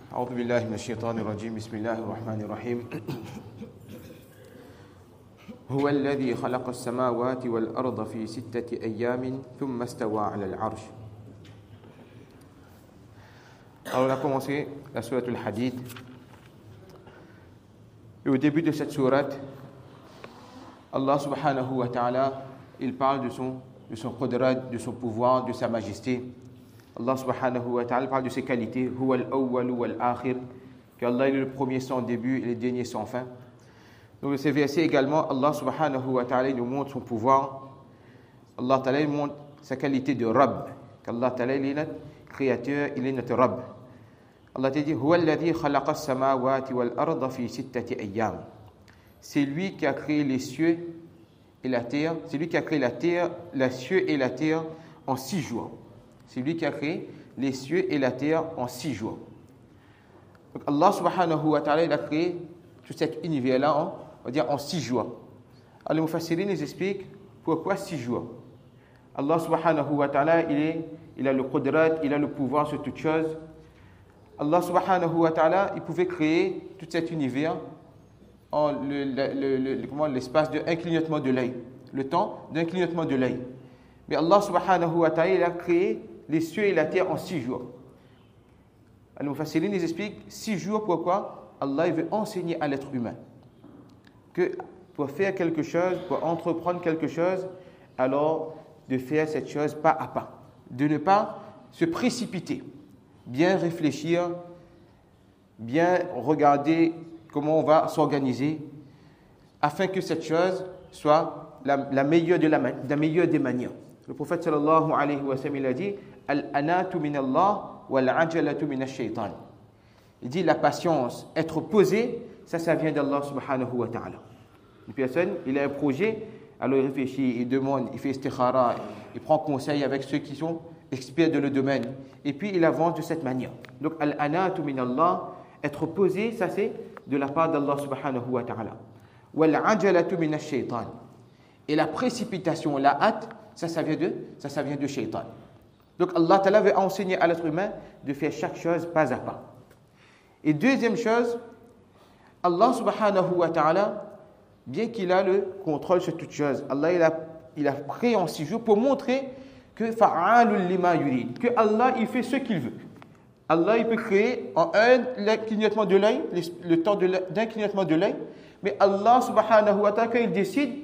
أعوذ بالله من الشيطان الرجيم بسم الله الرحمن الرحيم هو الذي خلق السماوات والأرض في 6 أيام ثم استوى على العرش. Alors on a commencé la sourate al-Hadid. Et au début de cette sourate, Allah subhanahu wa ta'ala, il parle de son qudrat, de son pouvoir, de sa majesté. Allah subhanahu wa ta'ala parle de ses qualités. Huwa al-awwal wal-akhir. Qu'Allah est le premier sans début et le dernier sans fin. Donc, dans ces versets également, Allah subhanahu wa ta'ala nous montre son pouvoir. Allah ta'ala montre sa qualité de Rabb. Qu'Allah ta'ala il est notre créateur, il est notre Rabb. Allah t'a dit Huwa alladhi khalaqa as-samawati wal-arda fi 6 ayyam. C'est lui qui a créé les cieux et la terre. C'est lui qui a créé la terre, les cieux et la terre en 6 jours. C'est lui qui a créé les cieux et la terre en 6 jours. Donc Allah subhanahu wa ta'ala il a créé tout cet univers-là en 6 jours. Alors les Mufassirin nous expliquent pourquoi 6 jours. Allah subhanahu wa ta'ala il a le qudrat, il a le pouvoir sur toutes choses. Allah subhanahu wa ta'ala il pouvait créer tout cet univers en l'espace d'un clignotement de l'œil, le temps d'un clignotement de l'œil. Mais Allah subhanahu wa ta'ala il a créé les cieux et la terre en 6 jours. Alors, Mufassirin nous explique 6 jours pourquoi Allah veut enseigner à l'être humain que pour faire quelque chose, pour entreprendre quelque chose, alors de faire cette chose pas à pas, de ne pas se précipiter, bien réfléchir, bien regarder comment on va s'organiser afin que cette chose soit la meilleure des manières. Le prophète sallallahu alayhi wa sallam il a dit Al-anatu min Allah wal-ajalatu min ash-shaytan. Il dit la patience, être posé, ça vient d'Allah subhanahu wa ta'ala. Une personne, il a un projet, alors il réfléchit, il demande, il fait istikhara, il prend conseil avec ceux qui sont experts de le domaine, et puis il avance de cette manière. Donc al-anatu min Allah, être posé, ça c'est de la part d'Allah subhanahu wa ta'ala. Wal-ajalatu min ash-shaytan. Et la précipitation, la hâte, ça vient de shaitan. Donc Allah Ta'ala veut enseigner à l'être humain de faire chaque chose pas à pas. Et deuxième chose, Allah subhanahu wa ta'ala, bien qu'il a le contrôle sur toute chose, Allah il a créé en 6 jours pour montrer que fa'alul lima yurid, que Allah il fait ce qu'il veut. Allah il peut créer en un clignotement de l'œil, le temps d'un clignotement de l'œil, mais Allah subhanahu wa ta'ala quand il décide,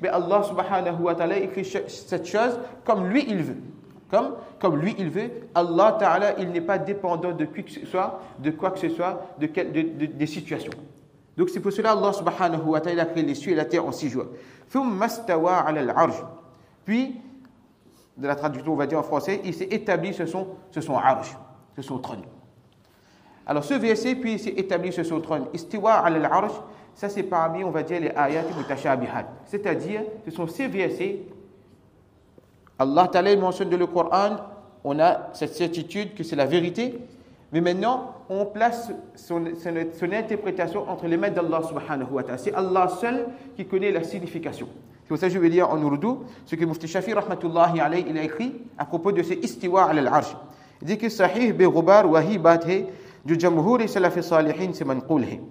mais Allah subhanahu wa ta'ala écrit cette chose comme lui il veut. Comme lui il veut. Allah ta'ala il n'est pas dépendant de quoi que ce soit, des situations. Donc c'est pour cela Allah subhanahu wa ta'ala a créé les cieux et la terre en 6 jours. Thumma stawa 'ala al-'arsh. Puis, de la traduction on va dire en français, il s'est établi sur son arsh, sur son trône. Alors ce verset, puis il s'est établi sur son trône. Istiwa 'ala al-'arsh. Ça, c'est parmi, on va dire, les ayat mutashabihat. C'est-à-dire, ce sont ces versets, Allah Ta'ala mentionne dans le Coran, on a cette certitude que c'est la vérité, mais maintenant, on place son interprétation entre les mains d'Allah subhanahu wa ta'ala. C'est Allah seul qui connaît la signification. C'est pour ça que je vais lire en ourdou ce que Mufti Shafi rahmatullahi alayhi il a écrit à propos de ce istiwa ala al-arsh. Il dit que sahih bi ghubar wa hibat hai du jamhur salaf salihin c'est manqul hai.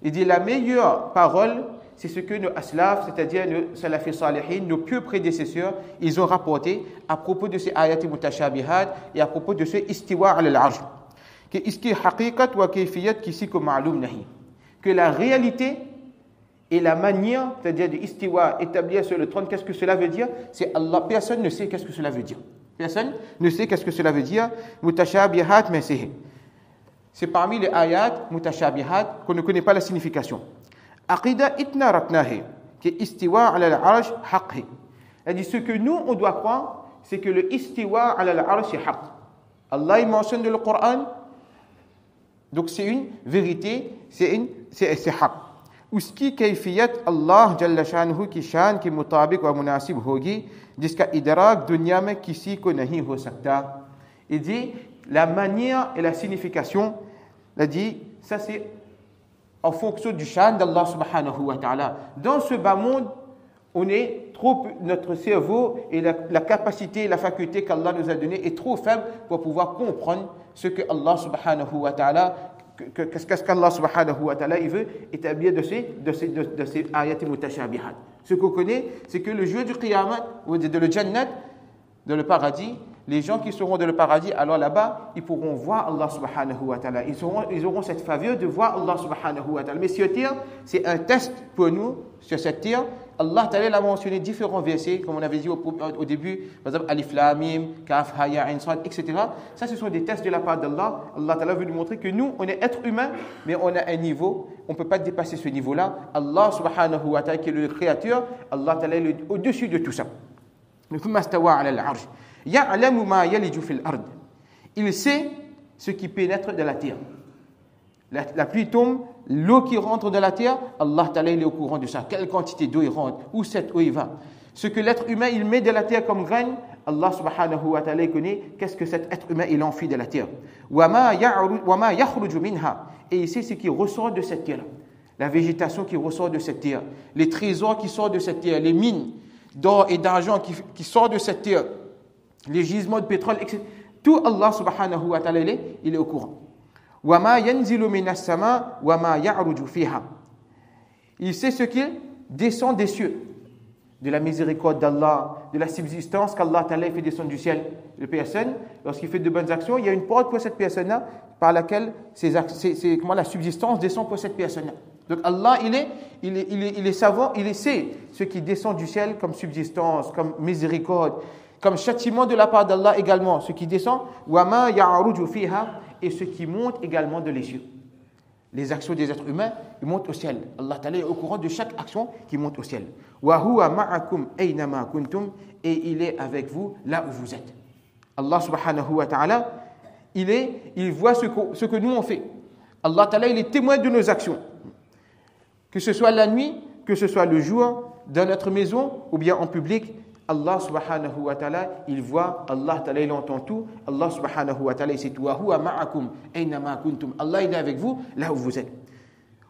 Il dit la meilleure parole, c'est ce que nos aslaf, c'est-à-dire nos salafis salihin, nos pieux prédécesseurs, ils ont rapporté à propos de ces ayat mutashabihat et à propos de ce istiwa ala al-arsh. Que iski haqiqat wa kayfiyat kisi ko ma'lum nahi. Que la réalité et la manière, c'est-à-dire de istiwa établir sur le trône, qu'est-ce que cela veut dire? C'est Allah, personne ne sait qu'est-ce que cela veut dire. Personne ne sait qu'est-ce que cela veut dire. Mutashabihat mais c'est parmi les ayats mutashabihat qu'on ne connaît pas la signification. Aqida itna raknahi, qui est istiwa ala al-arsh haqqi. C'est-à-dire ce que nous on doit croire, c'est que le istiwa ala al-arsh est haqq. Allah il mentionne dans le Coran, donc c'est une vérité, c'est haqq. Uski kayfiyat Allah jalla shanuhu ki shan ki mutabiq wa munasib hogi, jiska idrak dunya mein kisi ko nahi ho sakta. Il dit la manière et la signification, il a dit, ça c'est en fonction du shan d'Allah subhanahu wa ta'ala. Dans ce bas monde, notre cerveau et la capacité, la faculté qu'Allah nous a donnée est trop faible pour pouvoir comprendre ce que Allah subhanahu wa ta'ala qu'est-ce qu'Allah subhanahu wa ta'ala il veut établir de ces ayat mutashabihat. Ce qu'on connaît, c'est que le jour du qiyamah, ou de le jannat, dans le paradis, les gens qui seront dans le paradis, alors là-bas, ils pourront voir Allah subhanahu wa ta'ala. Ils auront cette faveur de voir Allah subhanahu wa ta'ala. Mais sur terre, c'est un test pour nous, sur cette terre. Allah ta'ala l'a mentionné différents versets, comme on avait dit au début, par exemple, Alif Lam Mim, Kaf, Ha, Ya, Ain, Sad, etc. Ça, ce sont des tests de la part d'Allah. Allah ta'ala veut nous montrer que nous, on est êtres humains, mais on a un niveau, on ne peut pas dépasser ce niveau-là. Allah subhanahu wa ta'ala, qui est le créateur, Allah ta'ala est au-dessus de tout ça. Il sait ce qui pénètre de la terre. La pluie tombe, l'eau qui rentre dans la terre, Allah Ta'ala il est au courant de ça. Quelle quantité d'eau il rentre, où cette eau il va. Ce que l'être humain il met de la terre comme graine, Allah subhanahu wa ta'ala connaît qu'est-ce que cet être humain il enfuit de la terre. Et il sait ce qui ressort de cette terre. La végétation qui ressort de cette terre, les trésors qui sortent de cette terre, les mines d'or et d'argent qui sortent de cette terre, les gisements de pétrole, etc. Tout Allah subhanahu wa ta'ala il est au courant. Il sait ce qui descend des cieux, de la miséricorde d'Allah, de la subsistance qu'Allah ta'ala fait descendre du ciel. La personne, lorsqu'il fait de bonnes actions, il y a une porte pour cette personne-là par laquelle la subsistance descend pour cette personne-là. Donc Allah, il est savant, il sait ce qui descend du ciel comme subsistance, comme miséricorde, comme châtiment de la part d'Allah également, ce qui descend, et ce qui monte également de les cieux. Les actions des êtres humains, ils montent au ciel. Allah Ta'ala est au courant de chaque action qui monte au ciel. Et il est avec vous là où vous êtes. Allah subhanahu wa ta'ala, il voit ce que nous on fait. Allah Ta'ala, il est témoin de nos actions. Que ce soit la nuit, que ce soit le jour, dans notre maison ou bien en public, Allah subhanahu wa ta'ala, il voit, Allah ta'ala, il entend tout, Allah subhanahu wa ta'ala, il sait tout. Allah, il est avec vous, là où vous êtes.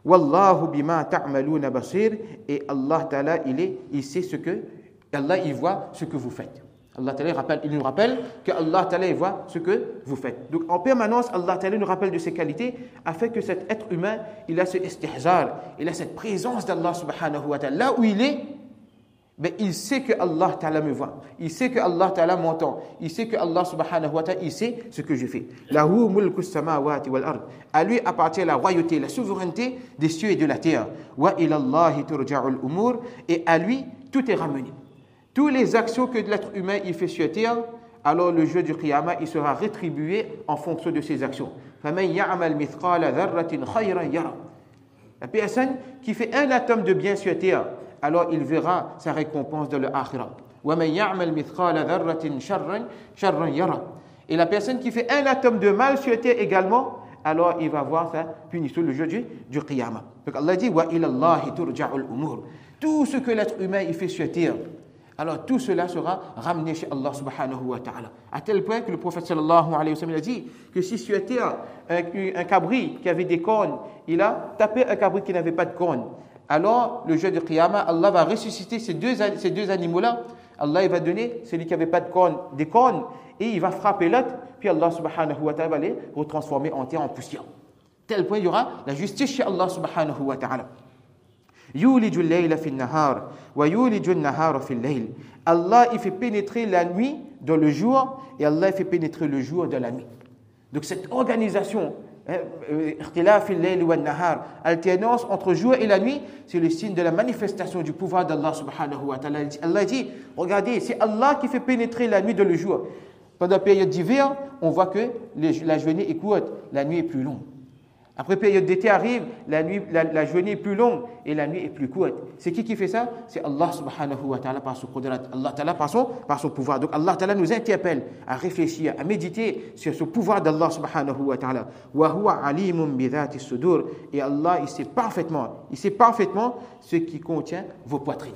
Wallahu bima ta'maluna basir, et Allah ta'ala, il sait Allah, il voit ce que vous faites. Allah ta'ala, il nous rappelle que Allah ta'ala, il voit ce que vous faites. Donc, en permanence, Allah ta'ala nous rappelle de ses qualités, afin que cet être humain, il a ce istihzar, il a cette présence d'Allah subhanahu wa ta'ala. Là où il est, mais il sait que Allah Ta'ala me voit. Il sait que Allah Ta'ala m'entend. Il sait que Allah Subhanahu wa Ta'ala, il sait ce que je fais. Lahu mulku samawati wal ard. À lui appartient la royauté, la souveraineté des cieux et de la terre. Wa ilallahi turja'ul umur. Et à lui, tout est ramené. Toutes les actions que l'être humain il fait sur terre, alors le jour du Qiyamah, il sera rétribué en fonction de ses actions. Faman ya'mal mithqala dharratin khayran yara. La personne qui fait un atome de bien sur terre, alors il verra sa récompense dans le akhirah. Et la personne qui fait un atome de mal sur terre également, alors il va voir sa punition le jour du qiyamah. Donc Allah dit wa ilallahi turja'ul umur. Tout ce que l'être humain il fait sur terre, alors tout cela sera ramené chez Allah subhanahu wa ta'ala. À tel point que le prophète sallallahu alayhi wa sallam a dit que si sur terre un cabri qui avait des cornes, il a tapé un cabri qui n'avait pas de cornes, alors le jour du qiyamah, Allah va ressusciter ces deux animaux-là. Allah il va donner celui qui n'avait pas de cornes, des cornes, et il va frapper l'autre, puis Allah subhanahu wa ta'ala va les retransformer en terre, en poussière. Tel point il y aura la justice chez Allah subhanahu wa ta'ala. Yuliju al-layla fi an-nahar wa yuliju an-nahara fi al-layl. Allah il fait pénétrer la nuit dans le jour, et Allah il fait pénétrer le jour dans la nuit. Donc cette organisation, alternance entre jour et la nuit, c'est le signe de la manifestation du pouvoir d'Allah subhanahu wa ta'ala. Allah dit, regardez, c'est Allah qui fait pénétrer la nuit dans le jour. Pendant la période d'hiver, on voit que la journée est courte, la nuit est plus longue. Après la période d'été arrive, la journée est plus longue et la nuit est plus courte. C'est qui fait ça? C'est Allah subhanahu wa ta'ala par son qudrat, Allah ta'ala par son pouvoir. Donc Allah ta'ala nous interpelle à réfléchir, à méditer sur ce pouvoir d'Allah subhanahu wa ta'ala. Wa huwa alimun bi dhati sudur. Et Allah, il sait parfaitement ce qui contient vos poitrines.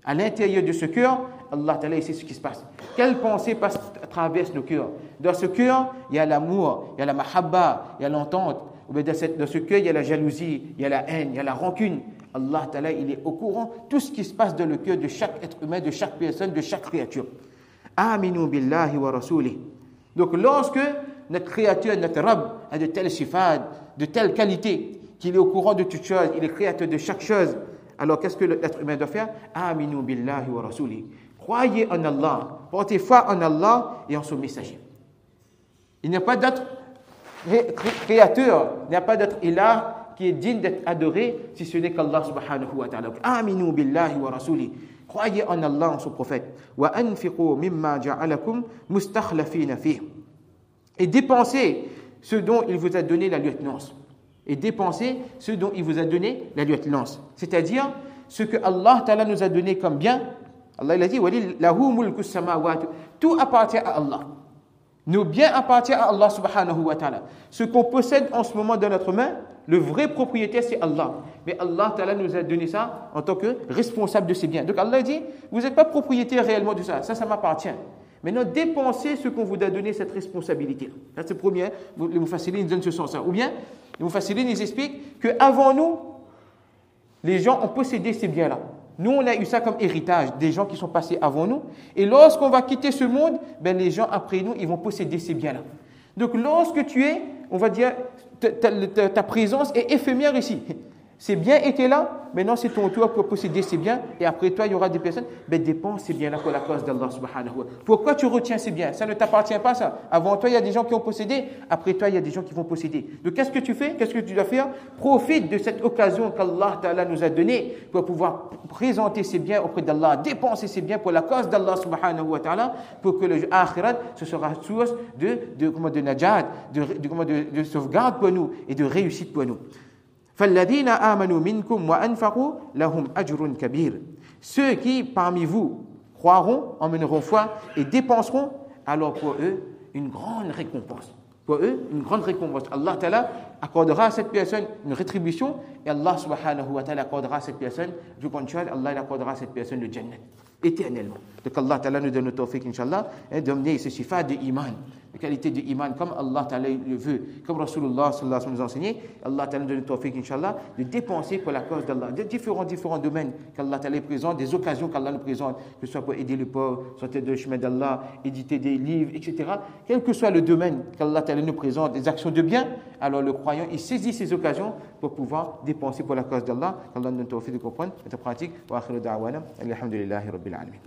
À l'intérieur de ce cœur, Allah ta'ala, il sait ce qui se passe. Quelle pensée traverse nos cœurs? Dans ce cœur, il y a l'amour, il y a la mahabba, il y a l'entente. Dans ce cœur, il y a la jalousie, il y a la haine, il y a la rancune. Allah Ta'ala, il est au courant de tout ce qui se passe dans le cœur de chaque être humain, de chaque personne, de chaque créature. Aminu billahi wa rasulih. Donc lorsque notre créature, notre Rabb, a de telles sifat, de telle qualité, qu'il est au courant de toutes choses, il est créateur de chaque chose, alors qu'est-ce que l'être humain doit faire? Aminu billahi wa rasuli. Croyez en Allah, portez foi en Allah et en son messager. Il n'y a pas d'autre créateur, il n'y a pas d'autre ilah qui est digne d'être adoré si ce n'est qu'Allah subhanahu wa ta'ala. Aminu billahi wa rasuli. Croyez en Allah, en son prophète. Wa anfiqu mimma ja'alakum mustakhlafina fihi. Et dépensez ce dont il vous a donné la lieutenance. Et dépensez ce dont il vous a donné la lieutenance. C'est-à-dire ce que Allah ta'ala nous a donné comme bien. Allah il a dit Walillahu mulku samawati. Tout appartient à Allah. Nos biens appartiennent à Allah subhanahu wa ta'ala. Ce qu'on possède en ce moment dans notre main, le vrai propriétaire c'est Allah. Mais Allah ta'ala nous a donné ça en tant que responsable de ces biens. Donc Allah dit, vous n'êtes pas propriétaire réellement de ça. Ça m'appartient. Maintenant, dépensez ce qu'on vous a donné, cette responsabilité. Ça, c'est le premier. Les Mufassirines donnent ce sens-là. Ou bien, les Mufassirines, ils expliquent qu'avant nous, les gens ont possédé ces biens-là. Nous, on a eu ça comme héritage des gens qui sont passés avant nous. Et lorsqu'on va quitter ce monde, ben, les gens après nous, ils vont posséder ces biens-là. Donc, lorsque tu es, on va dire, ta présence est éphémère ici. Ces biens étaient là, maintenant c'est ton tour pour posséder ces biens, et après toi, il y aura des personnes, ben dépense ces biens-là pour la cause d'Allah subhanahu wa ta'ala. Pourquoi tu retiens ces biens? Ça ne t'appartient pas, ça. Avant toi, il y a des gens qui ont possédé, après toi, il y a des gens qui vont posséder. Donc qu'est-ce que tu fais? Qu'est-ce que tu dois faire? Profite de cette occasion qu'Allah ta'ala nous a donnée pour pouvoir présenter ces biens auprès d'Allah, dépenser ces biens pour la cause d'Allah subhanahu wa ta'ala, pour que le akhirat, ce sera source de najat, de sauvegarde pour nous et de réussite pour nous. فَالَّذِينَ آمَنُوا مِنْكُمْ وَأَنْفَقُوا لَهُمْ أَجْرٌ كَبِيرٌ. Ceux qui parmi vous croiront, emmèneront foi et dépenseront, alors pour eux une grande récompense. Pour eux une grande récompense. Allah Ta'ala accordera à cette personne une rétribution et Allah subhanahu wa ta'ala accordera à cette personne, je compte Allah accordera à cette personne le Jannah éternellement. Donc Allah Ta'ala nous donne le tawfiq, Inch'Allah, d'amener ce sifat de iman, de qualité de iman, comme Allah Ta'ala le veut, comme Rasulullah sallallahu alayhi wa sallam nous a enseigné. Allah Ta'ala nous donne le tawfiq, Inch'Allah, de dépenser pour la cause d'Allah, de différents domaines qu'Allah Ta'ala présente, des occasions qu'Allah nous présente, que ce soit pour aider le pauvre, sortir de le chemin d'Allah, éditer des livres, etc. Quel que soit le domaine qu'Allah Ta'ala nous présente, des actions de bien, alors le croyant, il saisit ces occasions pour pouvoir dépenser pour la cause d'Allah. Qu'Allah nous donne le tawfiq de comprendre, de pratique. Wa akhiru da'wana, alhamdulillahi rabbil alamin.